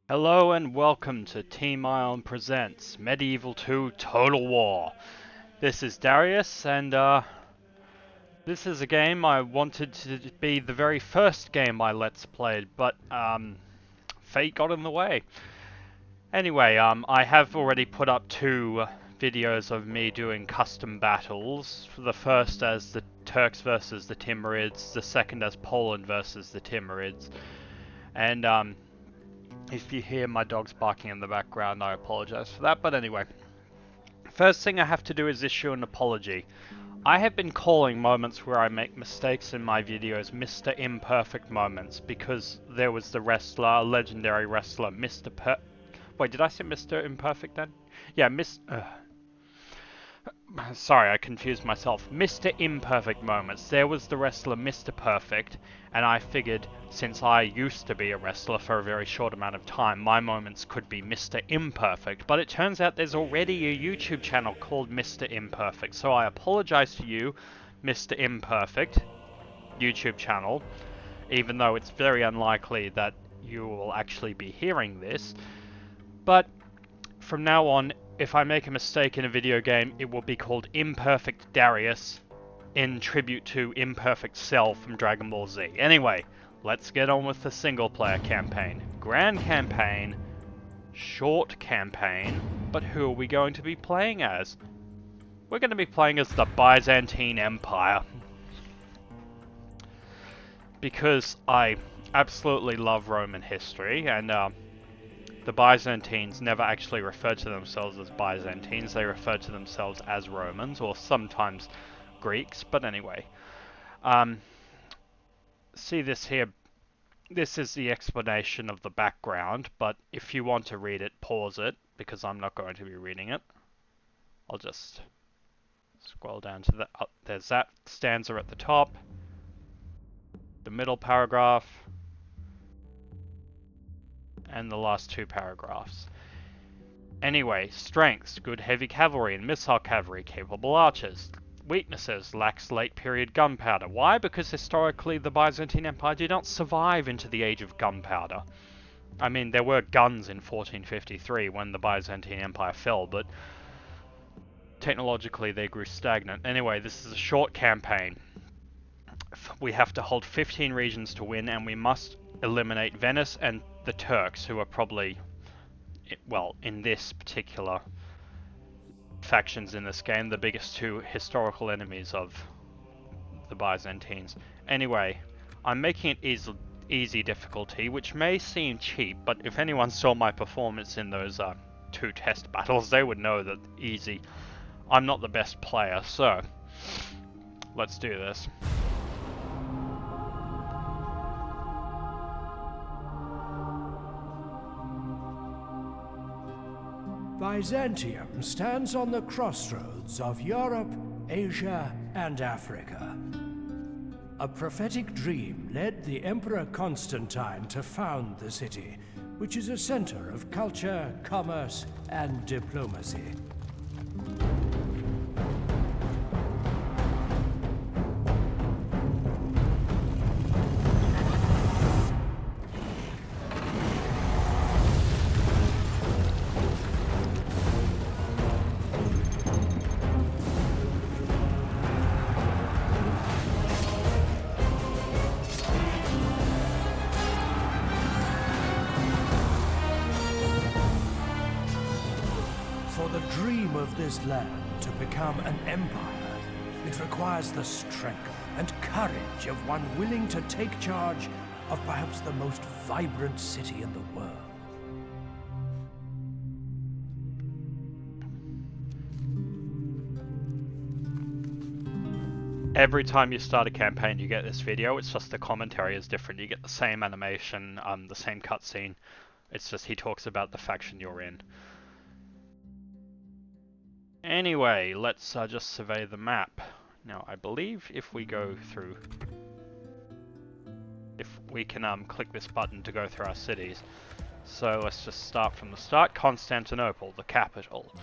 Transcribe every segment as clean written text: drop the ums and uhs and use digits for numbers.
Hello and welcome to Team Ion Presents Medieval 2 Total War. This is Darius, and this is a game I wanted to be the very first game I Let's Played, but fate got in the way. Anyway, I have already put up two videos of me doing custom battles. The first as the Turks versus the Timurids, the second as Poland versus the Timurids, and if you hear my dogs barking in the background, I apologize for that, but anyway. First thing I have to do is issue an apology. I have been calling moments where I make mistakes in my videos Mr. Imperfect moments because there was the wrestler, legendary wrestler, Wait, did I say Mr. Imperfect then? Yeah, Sorry, I confused myself. Mr. Imperfect moments. There was the wrestler Mr. Perfect, and I figured since I used to be a wrestler for a very short amount of time, my moments could be Mr. Imperfect. But it turns out there's already a YouTube channel called Mr. Imperfect, so I apologize to you, Mr. Imperfect YouTube channel, even though it's very unlikely that you will actually be hearing this. But from now on, if I make a mistake in a video game, it will be called Imperfect Darius, in tribute to Imperfect Cell from Dragon Ball Z. Anyway, let's get on with the single player campaign. Grand campaign, short campaign, but who are we going to be playing as? We're going to be playing as the Byzantine Empire. Because I absolutely love Roman history, and the Byzantines never actually referred to themselves as Byzantines, they referred to themselves as Romans, or sometimes Greeks, but anyway. See this here, this is the explanation of the background, but if you want to read it, pause it, because I'm not going to be reading it. I'll just scroll down to the, there's that stanza at the top, the middle paragraph, and the last two paragraphs. Anyway, strengths, good heavy cavalry and missile cavalry, capable archers. Weaknesses, lacks late period gunpowder. Why? Because historically the Byzantine Empire did not survive into the age of gunpowder. I mean, there were guns in 1453 when the Byzantine Empire fell, but technologically they grew stagnant. Anyway, this is a short campaign. We have to hold 15 regions to win, and we must eliminate Venice and the Turks, who are probably, well, in this particular factions in this game, the biggest two historical enemies of the Byzantines. Anyway, I'm making it easy difficulty, which may seem cheap, but if anyone saw my performance in those two test battles, they would know that easy. I'm not the best player, so let's do this. Byzantium stands on the crossroads of Europe, Asia, and Africa. A prophetic dream led the Emperor Constantine to found the city, which is a center of culture, commerce, and diplomacy. For the dream of this land to become an empire, it requires the strength and courage of one willing to take charge of perhaps the most vibrant city in the world. Every time you start a campaign, you get this video. It's just the commentary is different. You get the same animation, the same cutscene. It's just he talks about the faction you're in. Anyway, let's just survey the map. Now, I believe if we go through... if we can click this button to go through our cities. So let's just start from the start. Constantinople, the capital.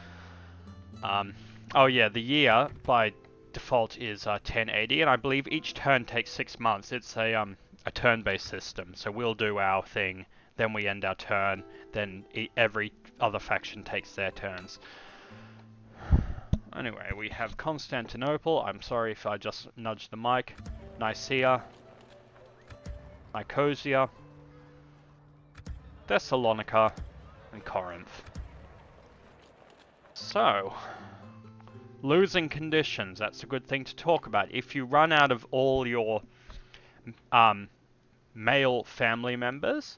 Oh yeah, the year by default is 1080, and I believe each turn takes 6 months. It's a turn-based system, so we'll do our thing, then we end our turn, then every other faction takes their turns. Anyway, we have Constantinople. I'm sorry if I just nudged the mic. Nicaea. Nicosia. Thessalonica. And Corinth. So, losing conditions. That's a good thing to talk about. If you run out of all your male family members,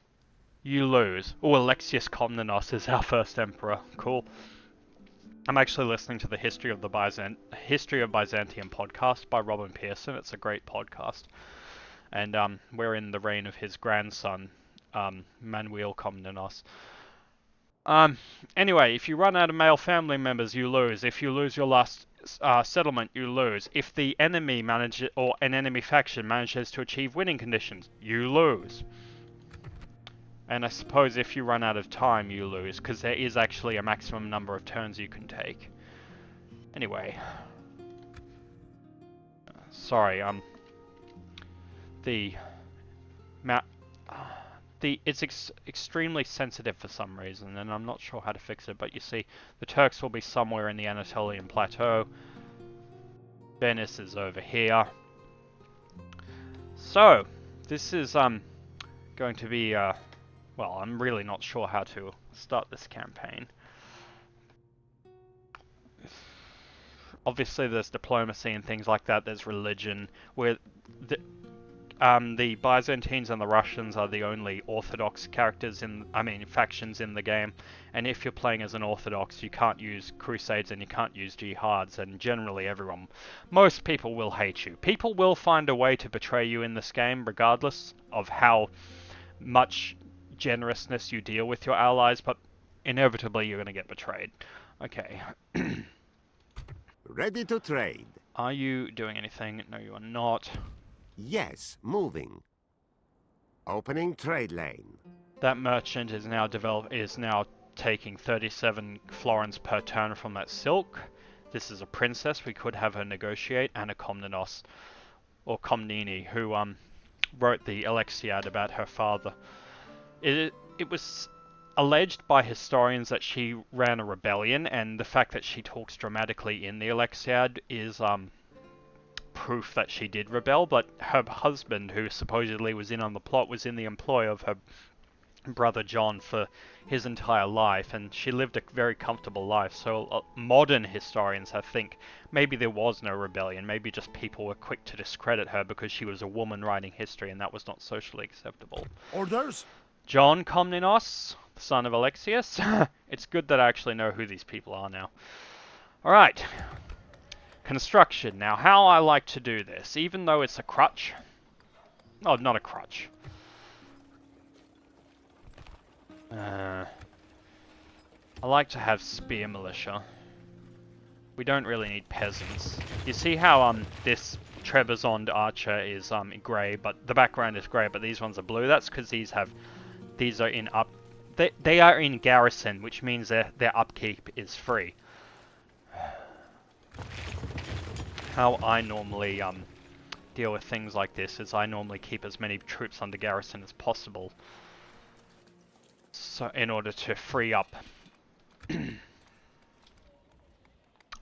you lose. Oh, Alexius Komnenos is our first emperor. Cool. I'm actually listening to the History of Byzantium podcast by Robin Pearson. It's a great podcast. And we're in the reign of his grandson, Manuel Komnenos. Anyway, if you run out of male family members, you lose. If you lose your last settlement, you lose. If the enemy or an enemy faction manages to achieve winning conditions, you lose. And I suppose if you run out of time, you lose, because there is actually a maximum number of turns you can take. Anyway. Sorry, it's extremely sensitive for some reason, and I'm not sure how to fix it, but you see, the Turks will be somewhere in the Anatolian Plateau. Venice is over here. So, this is, going to be, well, I'm really not sure how to start this campaign. Obviously, there's diplomacy and things like that. There's religion. Where the Byzantines and the Russians are the only Orthodox factions in the game. And if you're playing as an Orthodox, you can't use crusades and you can't use jihads. And generally, most people will hate you. People will find a way to betray you in this game, regardless of how much generousness you deal with your allies, but inevitably you're going to get betrayed. Okay. Ready to trade. Are you doing anything? No, you are not. Yes, moving. Opening trade lane. That merchant is now taking 37 florins per turn from that silk. This is a princess. We could have her negotiate, Anna Komnenos, or Komnene, who wrote the Alexiad about her father. It was alleged by historians that she ran a rebellion, and the fact that she talks dramatically in the Alexiad is proof that she did rebel, but her husband, who supposedly was in on the plot, was in the employ of her brother John for his entire life, and she lived a very comfortable life. So modern historians think maybe there was no rebellion, maybe just people were quick to discredit her because she was a woman writing history, and that was not socially acceptable. Orders? John Komnenos, the son of Alexius. It's good that I actually know who these people are now. Alright. Construction. Now, how I like to do this, even though it's a crutch... Oh, not a crutch. I like to have spear militia. We don't really need peasants. You see how this Trebizond archer is grey, but the background is grey, but these ones are blue? That's because these are in they are in garrison, which means their upkeep is free. How I normally deal with things like this is I normally keep as many troops under garrison as possible, so in order to free up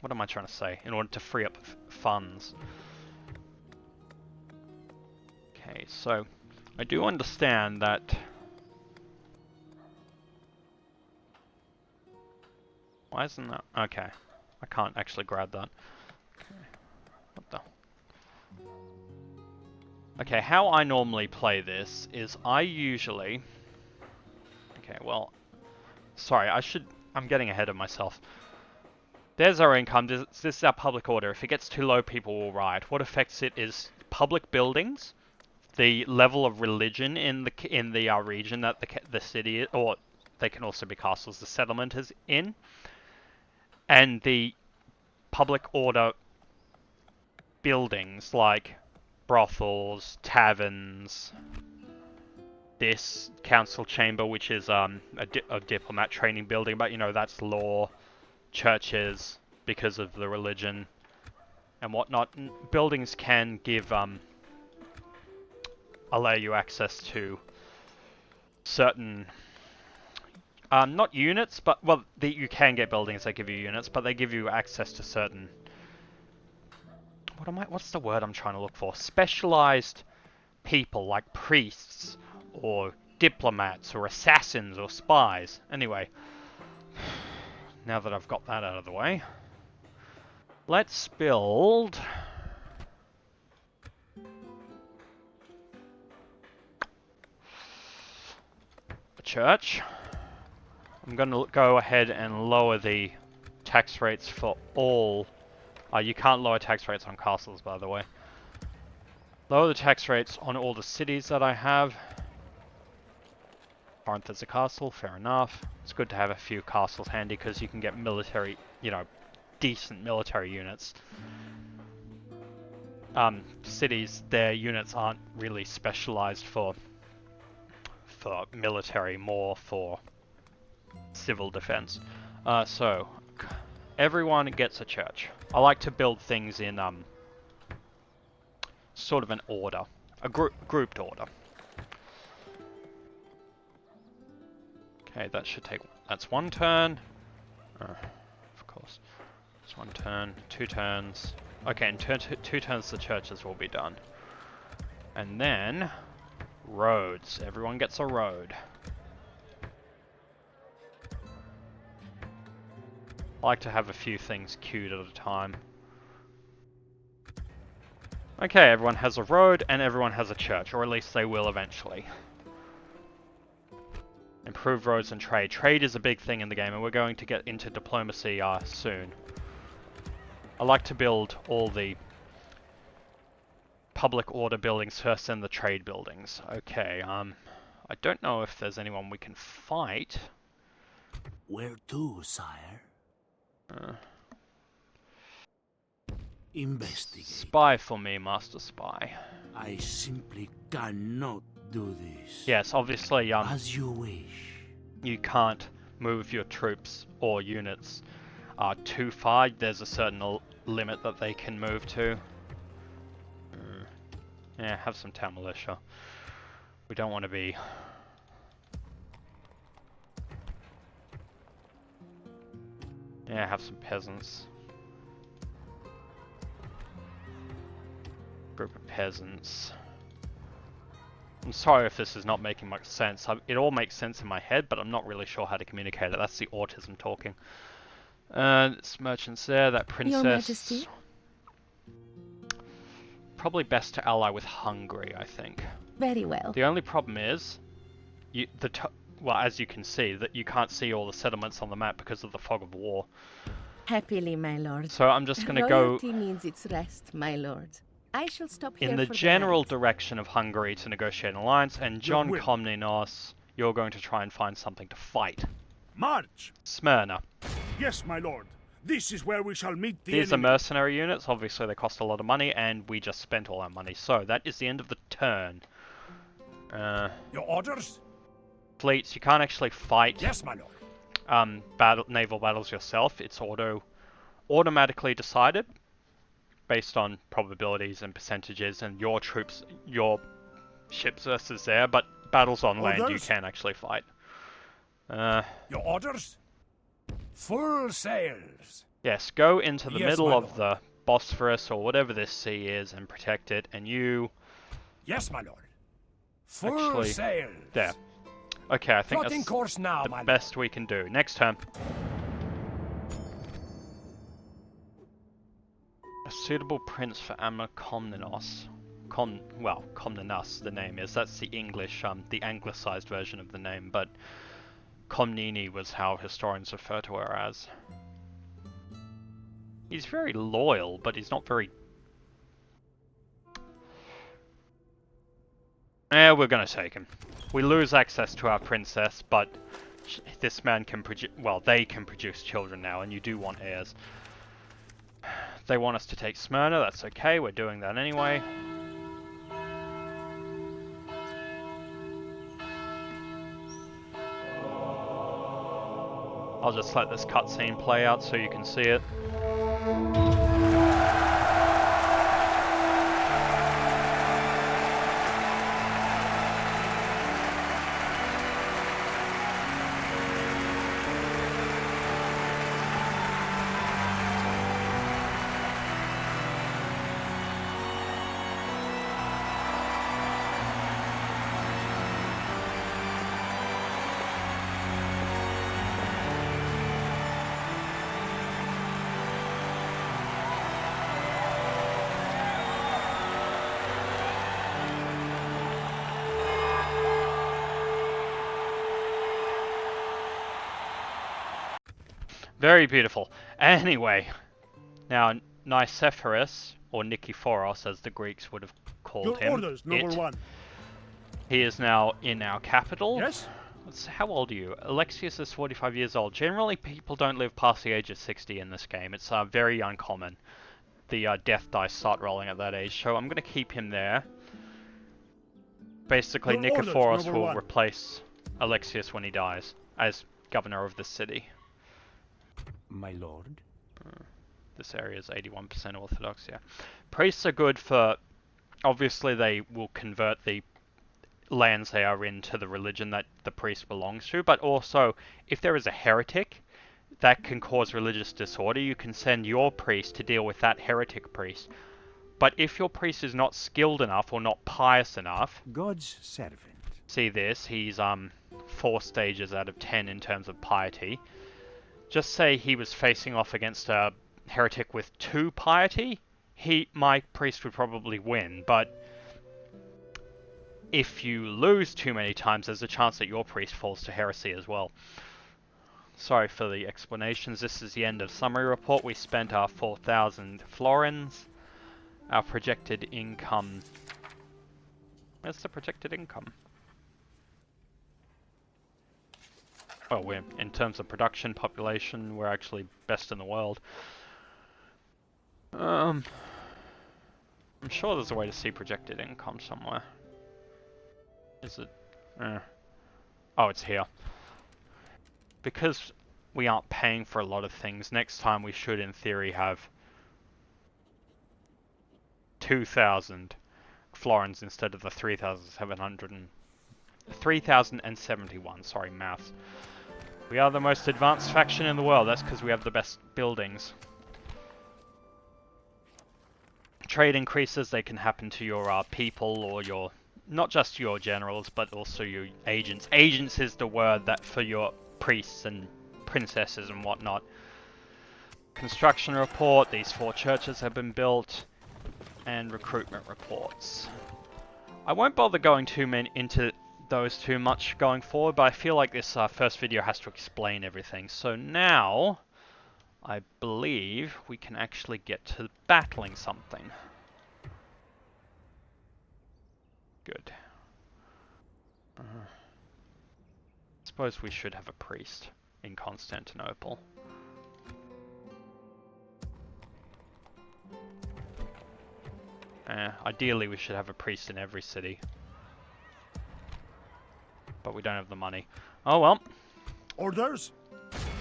what am I trying to say? In order to free up funds. Okay, so I do understand that. Why isn't that? Okay, I can't actually grab that. Okay. What the? Okay, how I normally play this is I usually... Okay, well... Sorry, I'm getting ahead of myself. There's our income. This is our public order. If it gets too low, people will riot. What affects it is public buildings, the level of religion in the region that the city is, or they can also be castles, the settlement is in, and the public order buildings like brothels, taverns, this council chamber, which is a diplomat training building, but you know, that's law, churches, because of the religion and whatnot. Buildings can give allow you access to certain, not units, but, well, you can get buildings that give you units, but they give you access to certain, what's the word I'm trying to look for? Specialized people, like priests, or diplomats, or assassins, or spies. Anyway, now that I've got that out of the way, let's build a church. I'm going to go ahead and lower the tax rates for all. You can't lower tax rates on castles, by the way. Lower the tax rates on all the cities that I have. Corinth is a castle, fair enough. It's good to have a few castles handy because you can get military, you know, decent military units. Cities, their units aren't really specialized for military, more for civil defense. So everyone gets a church. I like to build things in sort of an order, a grouped order. Okay, that should take, that's one turn. Of course, it's one turn, 2 turns. Okay, in 2 turns the churches will be done. And then roads. Everyone gets a road. I like to have a few things queued at a time. Okay, everyone has a road and everyone has a church, or at least they will eventually. Improve roads and trade. Trade is a big thing in the game, and we're going to get into diplomacy soon. I like to build all the public order buildings first and the trade buildings. Okay, I don't know if there's anyone we can fight. Where to, sire? Investigate. Spy for me, Master Spy. I simply cannot do this. Yes, obviously, As you wish. you can't move your troops or units too far. There's a certain limit that they can move to. Yeah, have some town militia. We don't want to be... Yeah, have some peasants. Group of peasants. I'm sorry if this is not making much sense. It all makes sense in my head, but I'm not really sure how to communicate it. That's the autism talking. This merchant's there, that princess... Your Majesty? Probably best to ally with Hungary, I think. Very well. The only problem is, well, as you can see, that you can't see all the settlements on the map because of the fog of war. Happily, my lord. So I'm just going to go Royalty means its rest, my lord. I shall stop here in the for general night. direction of Hungary to negotiate an alliance, and John will. Komnenos, you're going to try and find something to fight. March! Smyrna. Yes, my lord. This is where we shall meet the These are enemy. mercenary units, obviously they cost a lot of money, and we just spent all our money. So that is the end of the turn. Your orders? Fleets, you can't actually fight Yes, my lord. naval battles yourself. It's automatically decided based on probabilities and percentages and your troops, your ships versus there, but battles on land you Orders? can actually fight. Your orders? Full sails. Yes, go into the Yes, middle my of the Bosphorus or whatever this sea is and protect it, and you... Yes, my lord. Full Actually, sails. There. Okay, I think Plotting that's course now, the my lord. best we can do. Next turn. A suitable prince for Komnenos. Komnenos, the name is. That's the English, the anglicized version of the name, but Komnene was how historians refer to her as. He's very loyal, but he's not very... we're gonna take him. We lose access to our princess, but this man can produce... Well, they can produce children now, and you do want heirs. They want us to take Smyrna, that's okay, we're doing that anyway. I'll just let this cutscene play out so you can see it. Very beautiful. Anyway, now Nicephorus, or Nikephoros as the Greeks would have called Your him, orders, noble one. he is now in our capital. Yes? How old are you? Alexius is 45 years old. Generally, people don't live past the age of 60 in this game. It's very uncommon. The death dice start rolling at that age, so I'm going to keep him there. Basically, Your orders, Nikephoros noble will one. replace Alexius when he dies as governor of the city. My lord. This area is 81% Orthodox, yeah. Priests are good for... Obviously, they will convert the lands they are in to the religion that the priest belongs to, but also, if there is a heretic that can cause religious disorder, you can send your priest to deal with that heretic priest. But if your priest is not skilled enough or not pious enough... God's servant. See this, he's 4 stages out of 10 in terms of piety. Just say he was facing off against a heretic with 2 piety, my priest would probably win, but if you lose too many times, there's a chance that your priest falls to heresy as well. Sorry for the explanations. This is the end of summary report. We spent our 4,000 florins. Our projected income... Where's the projected income? Well, we're, in terms of production, population, we're actually best in the world. I'm sure there's a way to see projected income somewhere. Is it? Oh, it's here. Because we aren't paying for a lot of things, next time we should, in theory, have 2,000 florins instead of the 3,071. Sorry, maths. We are the most advanced faction in the world. That's because we have the best buildings. Trade increases, they can happen to your people or your... Not just your generals, but also your agents. Agents is the word that for your priests and princesses and whatnot. Construction report, these 4 churches have been built. And recruitment reports. I won't bother going into those too much going forward, but I feel like this first video has to explain everything. So now, I believe we can actually get to battling something. Good. Suppose we should have a priest in Constantinople. Ideally we should have a priest in every city. But we don't have the money. Oh well. Orders?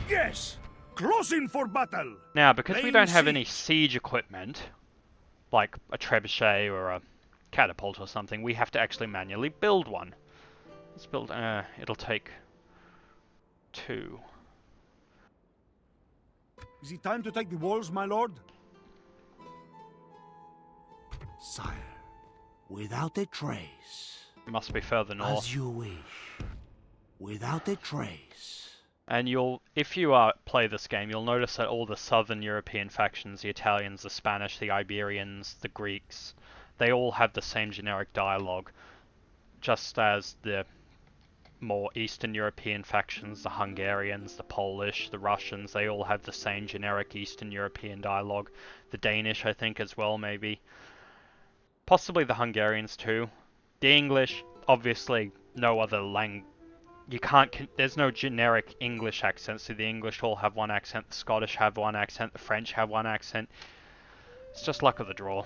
Yes! Closing for battle! Now, because we Laying don't have any siege. siege equipment, like a trebuchet or a catapult or something, we have to actually manually build one. Let's build... it'll take 2. Is it time to take the walls, my lord? Sire, without a trace. It must be further north. As you wish. Without a trace. And if you play this game, you'll notice that all the southern European factions, the Italians, the Spanish, the Iberians, the Greeks, they all have the same generic dialogue. Just as the more Eastern European factions, the Hungarians, the Polish, the Russians, they all have the same generic Eastern European dialogue. The Danish, I think, as well, maybe. Possibly the Hungarians too. The English, obviously, no other language. There's no generic English accent, so the English all have one accent, the Scottish have one accent, the French have one accent. It's just luck of the draw.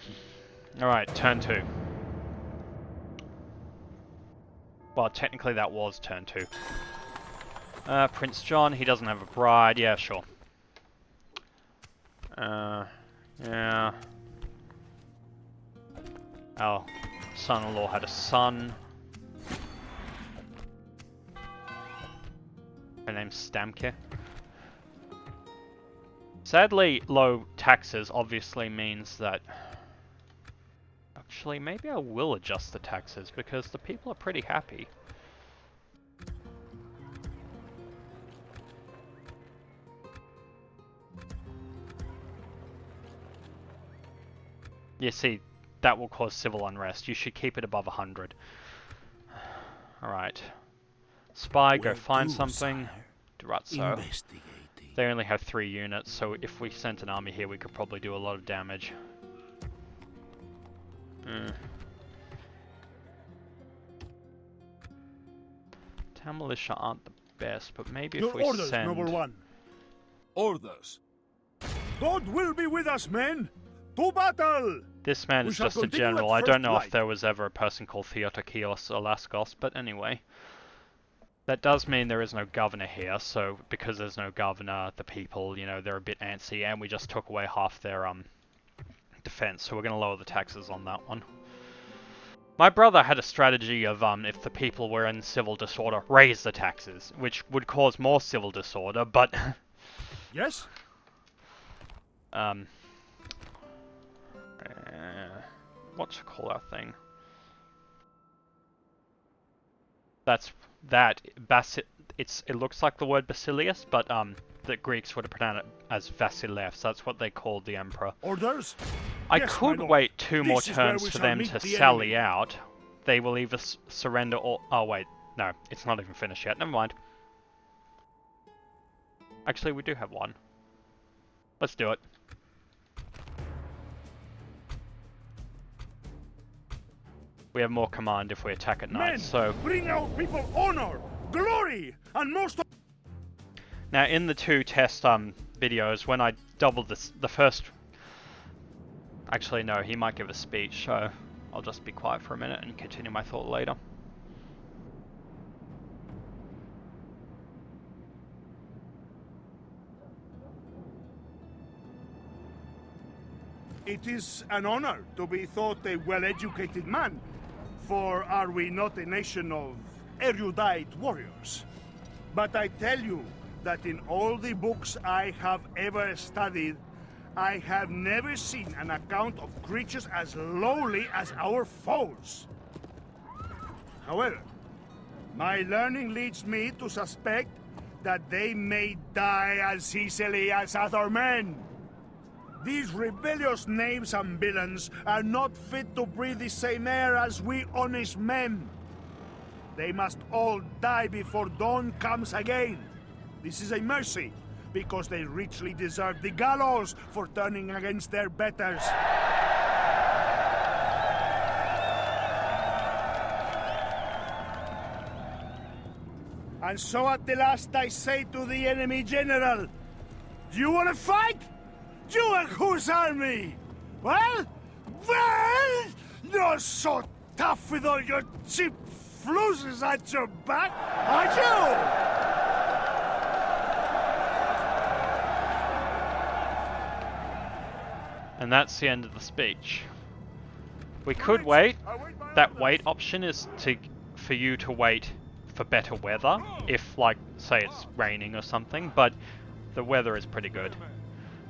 Alright, turn 2. Well, technically that was turn 2. Prince John, he doesn't have a bride. Yeah, sure. Yeah. Our son-in-law had a son. Her name's Stamke. Sadly, low taxes obviously means that... Actually, maybe I will adjust the taxes because the people are pretty happy. You see, that will cause civil unrest. You should keep it above 100. Alright. Spy, go Where find to, something. sire? Durazzo. Investigating. They only have 3 units, so if we sent an army here, we could probably do a lot of damage. Town militia aren't the best, but maybe if Your we orders, send... noble one. Orders. God will be with us, men! To battle! This man We is shall just a continue at general. I first don't know if light. there was ever a person called Theotokios or Laskos, but anyway. That does mean there is no governor here, so because there's no governor, the people, you know, they're a bit antsy, and we just took away half their defense, so we're going to lower the taxes on that one. My brother had a strategy of, if the people were in civil disorder, raise the taxes, which would cause more civil disorder, but... Yes? What you call that thing? That's that. It looks like the word Basilius, but the Greeks would have pronounced it as Vasilev, so that's what they called the emperor. Orders? I Yes, could my lord. wait 2 more This is where turns we for shall them meet to the sally enemy. out. They will either surrender or... Oh wait, no, it's not even finished yet. Never mind. Actually, we do have one. Let's do it. We have more command if we attack at night, Men, so... bring out people honor, glory, and most of... Now, in the 2 test videos, when I doubled the first... Actually, no, he might give a speech, so I'll just be quiet for a minute and continue my thought later. It is an honor to be thought a well-educated man, for are we not a nation of erudite warriors? But I tell you that in all the books I have ever studied, I have never seen an account of creatures as lowly as our foes. However, my learning leads me to suspect that they may die as easily as other men. These rebellious knaves and villains are not fit to breathe the same air as we honest men. They must all die before dawn comes again. This is a mercy, because they richly deserve the gallows for turning against their betters. And so at the last I say to the enemy general, you want to fight? You and whose army? Well, not so tough with all your cheap fluses at your back, are you? And that's the end of the speech. We could wait. That wait option is for you to wait for better weather, if, like, say it's raining or something, but the weather is pretty good.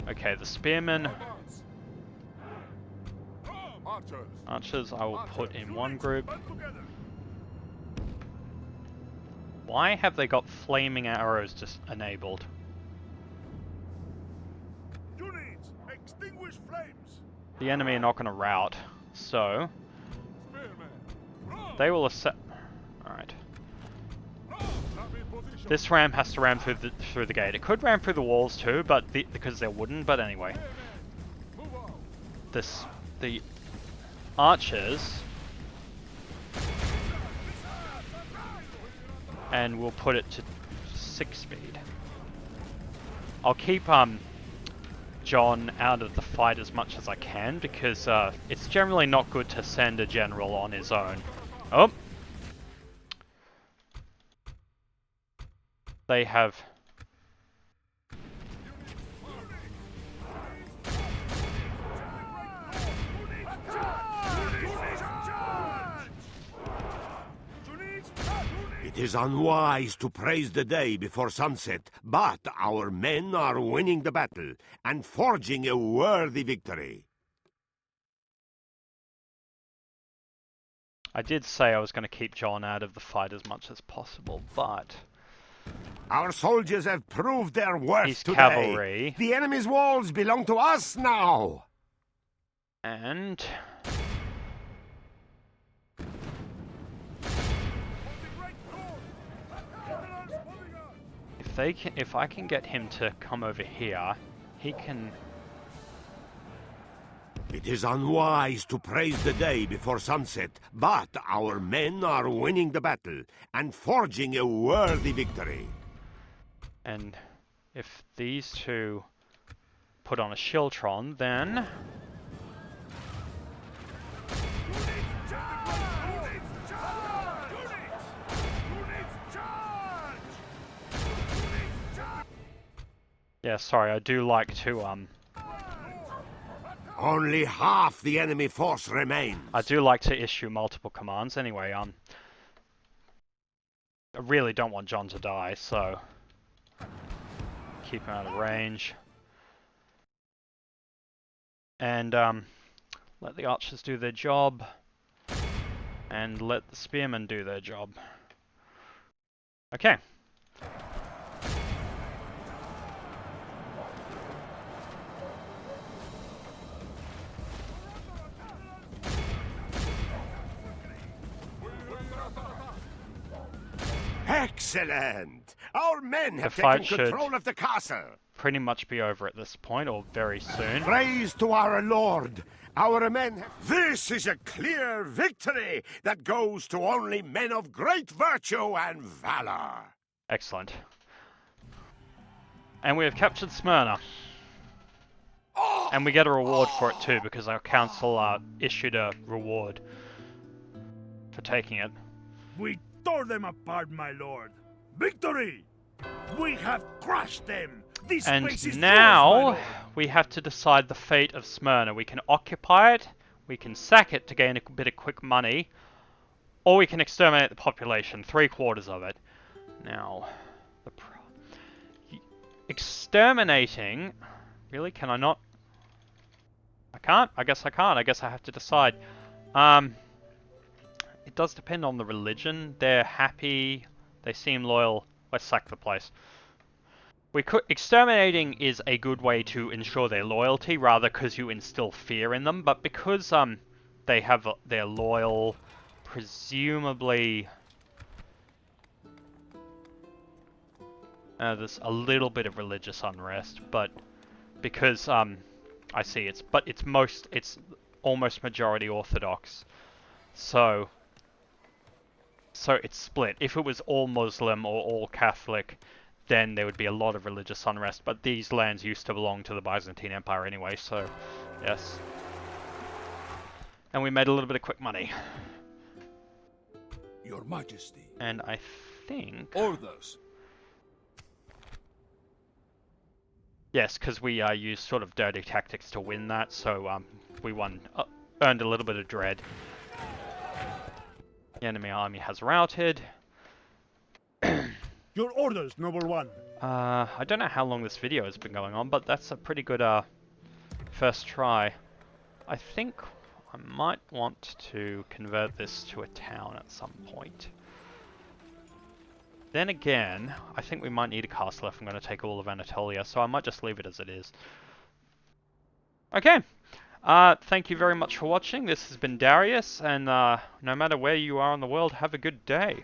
Okay, the spearmen... Archers I will put in one group. Why have they got flaming arrows just enabled? Units, extinguish flames. The enemy are not going to rout, so... They will accept... Alright. This ram has to ram through the gate. It could ram through the walls too, but because they're wooden. But anyway, the archers, and we'll put it to 6 speed. I'll keep John out of the fight as much as I can, because it's generally not good to send a general on his own. Oh. They have... It is unwise to praise the day before sunset, but our men are winning the battle and forging a worthy victory. I did say I was going to keep John out of the fight as much as possible, but... Our soldiers have proved their worth He's today. cavalry. The enemy's walls belong to us now. And... if if I can get him to come over here, he can. It is unwise to praise the day before sunset, but our men are winning the battle and forging a worthy victory. And if these two put on a Shiltron, then yeah, sorry, I do like to Only half the enemy force remains. I do like to issue multiple commands. Anyway, I really don't want John to die, so keep him out of range. And let the archers do their job, and let the spearmen do their job. Okay. Excellent! Our men have fight taken should- control of the castle. Pretty much be over at this point, or very soon. Praise to our Lord! Our men... This is a clear victory that goes to only men of great virtue and valor. Excellent. And we have captured Smyrna. And we get a reward for it too, because our council issued a reward for taking it. We tore them apart, my lord. Victory! We have crushed them. This And place is yours, my now lord. we have to decide the fate of Smyrna. We can occupy it, we can sack it to gain a bit of quick money, or we can exterminate the population, 3/4 of it. Now, exterminating... Really? Can I not? I can't? I guess I can't. I guess I have to decide. It does depend on the religion. They're happy. They seem loyal. Let's sack the place. Exterminating is a good way to ensure their loyalty, rather because you instill fear in them. But because they're loyal, presumably there's a little bit of religious unrest, but because I see it's almost majority Orthodox, so it's split. If it was all Muslim or all Catholic, then there would be a lot of religious unrest, but these lands used to belong to the Byzantine Empire anyway, so yes. And we made a little bit of quick money. Your Majesty. And I think... Orders. Yes, because we used sort of dirty tactics to win that, so we earned a little bit of dread. The enemy army has routed. Your orders, noble one. I don't know how long this video has been going on, but that's a pretty good first try. I think I might want to convert this to a town at some point. Then again, I think we might need a castle if I'm going to take all of Anatolia, so I might just leave it as it is. Okay, thank you very much for watching. This has been Darius, and no matter where you are in the world, have a good day.